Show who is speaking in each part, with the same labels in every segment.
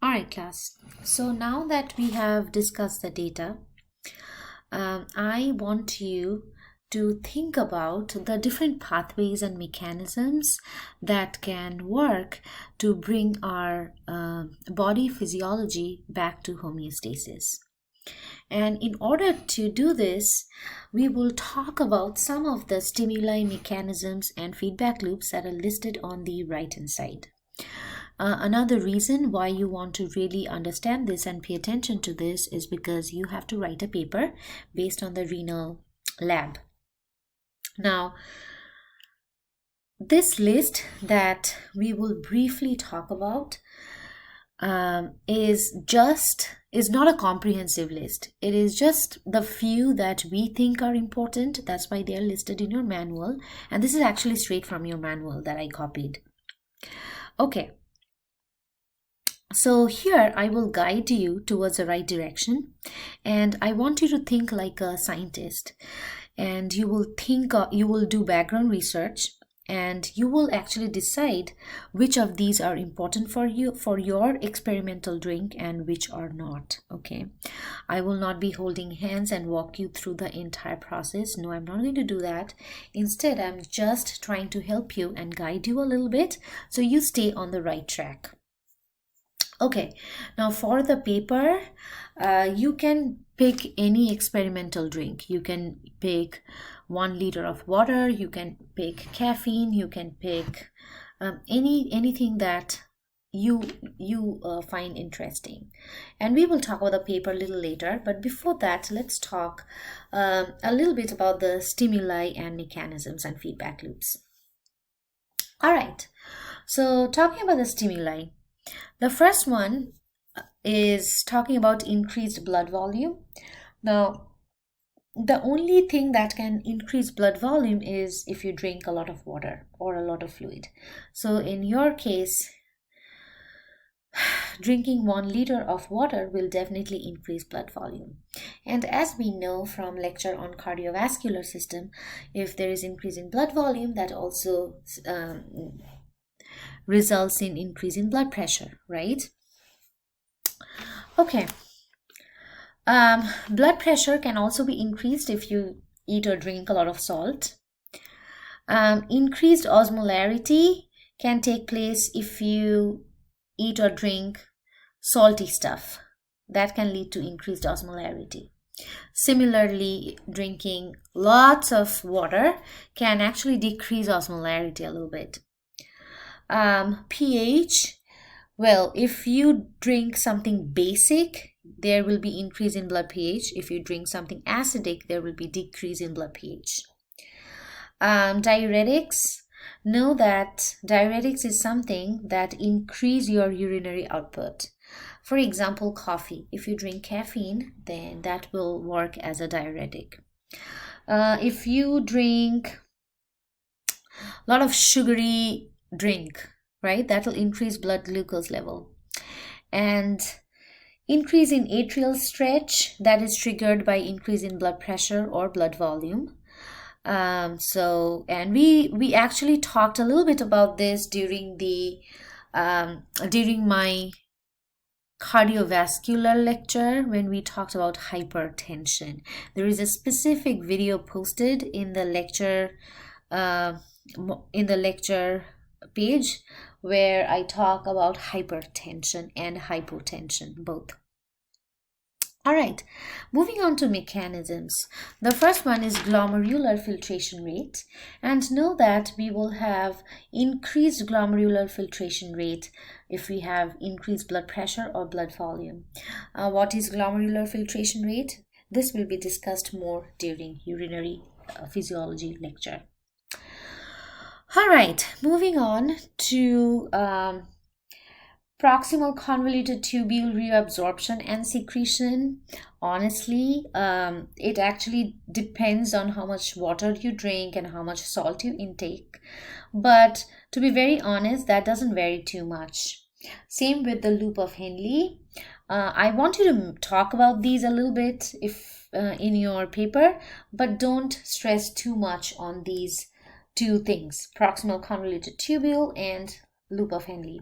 Speaker 1: All right, class. So now that we have discussed the data, I want you to think about the different pathways and mechanisms that can work to bring our body physiology back to homeostasis. And in order to do this, we will talk about some of the stimuli, mechanisms, and feedback loops that are listed on the right hand side. Another reason why you want to really understand this and pay attention to this is because you have to write a paper based on the renal lab. Now, this list that we will briefly talk about is not a comprehensive list. It is just the few that we think are important. That's why they are listed in your manual. And this is actually straight from your manual that I copied. Okay. So here I will guide you towards the right direction, and I want you to think like a scientist, and you will do background research, and you will actually decide which of these are important for you for your experimental drink and which are not. Okay, I will not be holding hands and walk you through the entire process. No, I'm not going to do that. Instead, I'm just trying to help you and guide you a little bit so you stay on the right track. Okay, now for the paper, you can pick any experimental drink. You can pick 1 liter of water, you can pick caffeine, you can pick anything that you find interesting. And we will talk about the paper a little later, but before that, let's talk a little bit about the stimuli and mechanisms and feedback loops. All right, so talking about the stimuli, the first one is talking about increased blood volume. Now, the only thing that can increase blood volume is if you drink a lot of water or a lot of fluid. So in your case, drinking 1 liter of water will definitely increase blood volume. And as we know from lecture on cardiovascular system, if there is increase in blood volume, that also results in increase in blood pressure, right? Okay. Blood pressure can also be increased if you eat or drink a lot of salt. Increased osmolarity can take place if you eat or drink salty stuff. That can lead to increased osmolarity. Similarly, drinking lots of water can actually decrease osmolarity a little bit. pH, well, if you drink something basic, there will be increase in blood pH. If you drink something acidic, there will be decrease in blood pH. Diuretics, know that diuretics is something that increase your urinary output. For example, coffee. If you drink caffeine, then that will work as a diuretic. If you drink a lot of sugary drink, right, that will increase blood glucose level. And increase in atrial stretch, that is triggered by increase in blood pressure or blood volume. And we actually talked a little bit about this during my cardiovascular lecture when we talked about hypertension. There is a specific video posted in the lecture page where I talk about hypertension and hypotension both. All right, moving on to mechanisms. The first one is glomerular filtration rate, and know that we will have increased glomerular filtration rate if we have increased blood pressure or blood volume. What is glomerular filtration rate? This will be discussed more during urinary physiology lecture. All right, moving on to proximal convoluted tubule reabsorption and secretion. Honestly, it actually depends on how much water you drink and how much salt you intake. But to be very honest, that doesn't vary too much. Same with the loop of Henle. I want you to talk about these a little bit in your paper, but don't stress too much on these 2 things, proximal convoluted tubule and loop of Henle.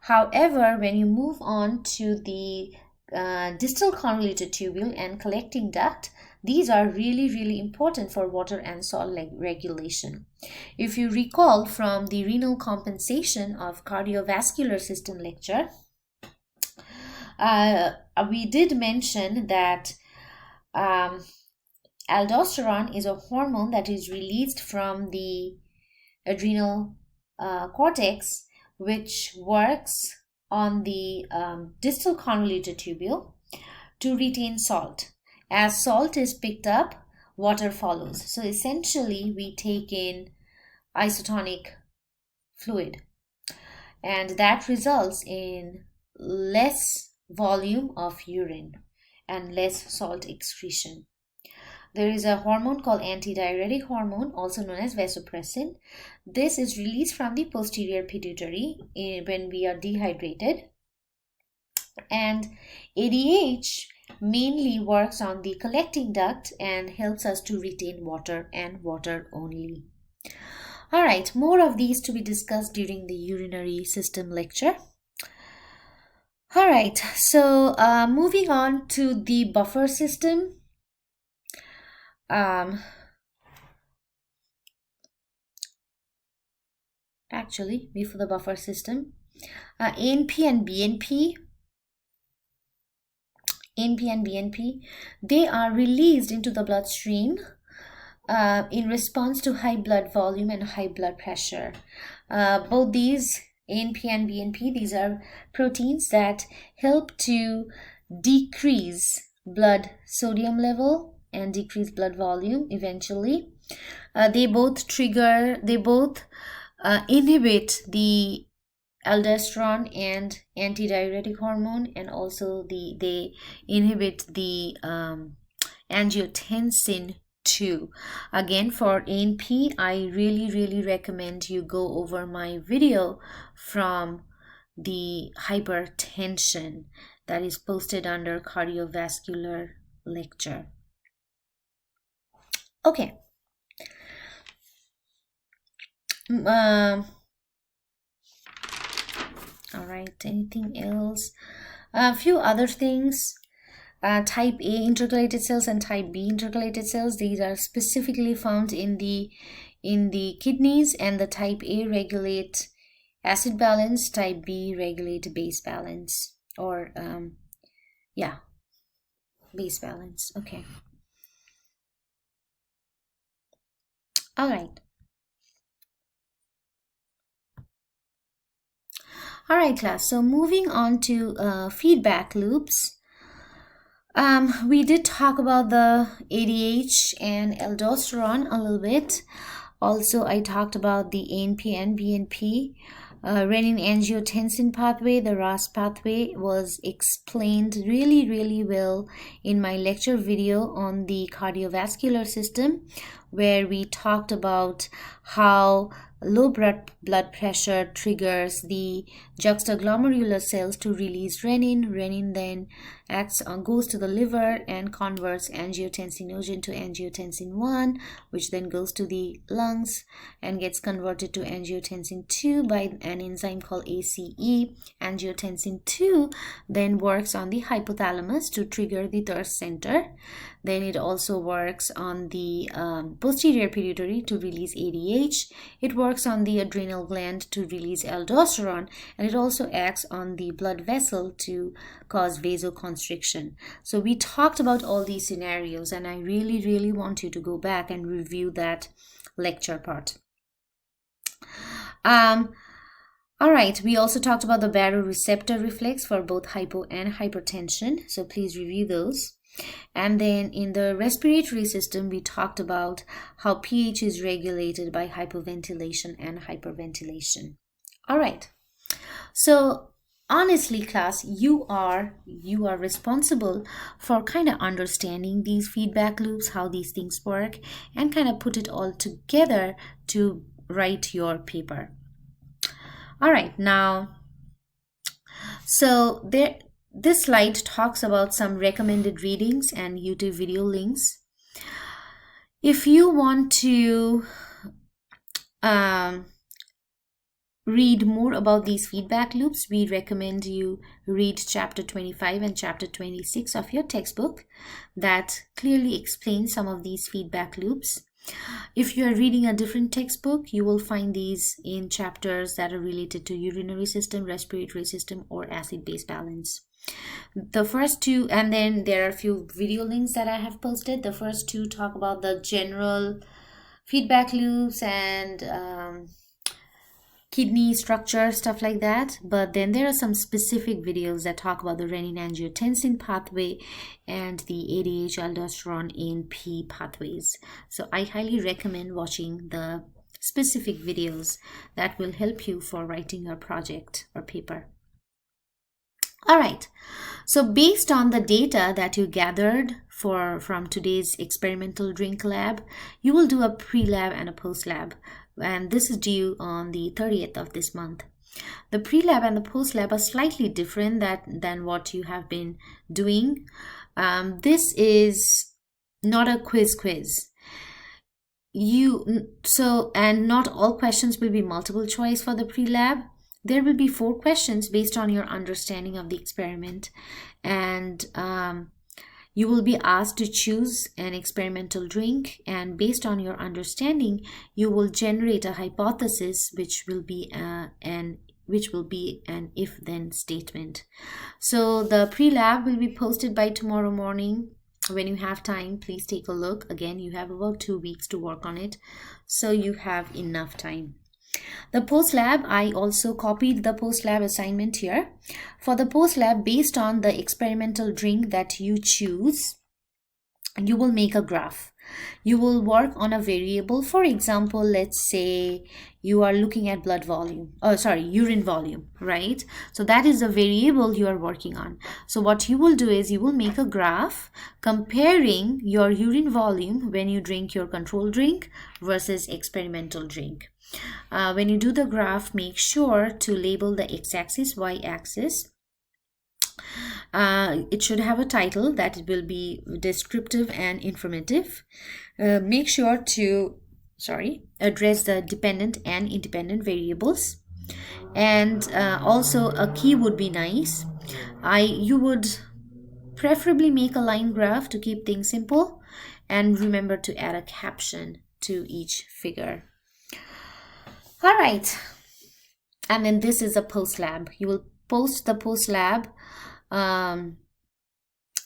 Speaker 1: However, when you move on to the distal convoluted tubule and collecting duct, these are really important for water and salt regulation. If you recall from the renal compensation of cardiovascular system lecture, we did mention that aldosterone is a hormone that is released from the adrenal cortex, which works on the distal convoluted tubule to retain salt. As salt is picked up, water follows. So essentially, we take in isotonic fluid, and that results in less volume of urine and less salt excretion. There is a hormone called antidiuretic hormone, also known as vasopressin. This is released from the posterior pituitary when we are dehydrated. And ADH mainly works on the collecting duct and helps us to retain water and water only. All right, more of these to be discussed during the urinary system lecture. All right, so moving on to the buffer system. Actually, before the buffer system, ANP and BNP, they are released into the bloodstream in response to high blood volume and high blood pressure. Both these, ANP and BNP, these are proteins that help to decrease blood sodium level and decrease blood volume eventually. They both inhibit the aldosterone and antidiuretic hormone, and also they inhibit the angiotensin 2. Again, for ANP, I really recommend you go over my video from the hypertension that is posted under cardiovascular lecture. Okay. All right, anything else? A few other things. Type A intercalated cells and type B intercalated cells, these are specifically found in the kidneys, and the type A regulate acid balance, type B regulate base balance, or base balance. Okay. All right. All right, class. So moving on to feedback loops. We did talk about the ADH and aldosterone a little bit. Also, I talked about the ANP and BNP. Renin-angiotensin pathway, the RAS pathway, was explained really well in my lecture video on the cardiovascular system, where we talked about how low blood pressure triggers the juxtaglomerular cells to release renin. Renin then goes to the liver and converts angiotensinogen to angiotensin 1, which then goes to the lungs and gets converted to angiotensin 2 by an enzyme called ACE. Angiotensin 2 then works on the hypothalamus to trigger the thirst center. Then it also works on the posterior pituitary to release ADH. It works on the adrenal gland to release aldosterone, and it also acts on the blood vessel to cause vasoconstriction. So we talked about all these scenarios, and I really want you to go back and review that lecture part. All right, we also talked about the baroreceptor reflex for both hypo and hypertension, so please review those. And then in the respiratory system, we talked about how pH is regulated by hypoventilation and hyperventilation. All right. So honestly, class, you are responsible for kind of understanding these feedback loops, how these things work, and kind of put it all together to write your paper. All right, now, so this slide talks about some recommended readings and YouTube video links. If you want to read more about these feedback loops, we recommend you read chapter 25 and chapter 26 of your textbook that clearly explain some of these feedback loops. If you are reading a different textbook, you will find these in chapters that are related to urinary system, respiratory system, or acid-base balance. The first two, and then there are a few video links that I have posted. The first two talk about the general feedback loops and kidney structure, stuff like that. But then there are some specific videos that talk about the renin-angiotensin pathway and the ADH aldosterone ANP pathways. So I highly recommend watching the specific videos that will help you for writing your project or paper. All right, so based on the data that you gathered from today's experimental drink lab, you will do a pre-lab and a post-lab, and this is due on the 30th of this month. The pre-lab and the post-lab are slightly different than what you have been doing. This is not a quiz. And not all questions will be multiple choice for the pre-lab. There will be 4 questions based on your understanding of the experiment, and you will be asked to choose an experimental drink, and based on your understanding, you will generate a hypothesis which will be an if-then statement. So the pre-lab will be posted by tomorrow morning. When you have time, please take a look. Again, you have about 2 weeks to work on it, so you have enough time. The post-lab, I also copied the post-lab assignment here. For the post-lab, based on the experimental drink that you choose, you will make a graph. You will work on a variable. For example, let's say you are looking at urine volume, right? So that is the variable you are working on. So what you will do is you will make a graph comparing your urine volume when you drink your control drink versus experimental drink. When you do the graph, make sure to label the x-axis, y-axis. It should have a title that it will be descriptive and informative. Make sure to address the dependent and independent variables, and also a key would be nice. You would preferably make a line graph to keep things simple, and remember to add a caption to each figure. All right, and then this is a post-lab. You will post the post-lab on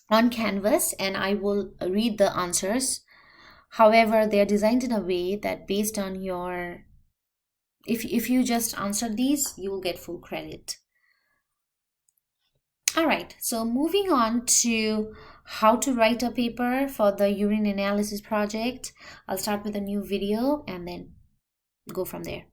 Speaker 1: Canvas, and I will read the answers. However, they are designed in a way that based on your, if you just answer these, you will get full credit. All right, so moving on to how to write a paper for the urine analysis project. I'll start with a new video and then go from there.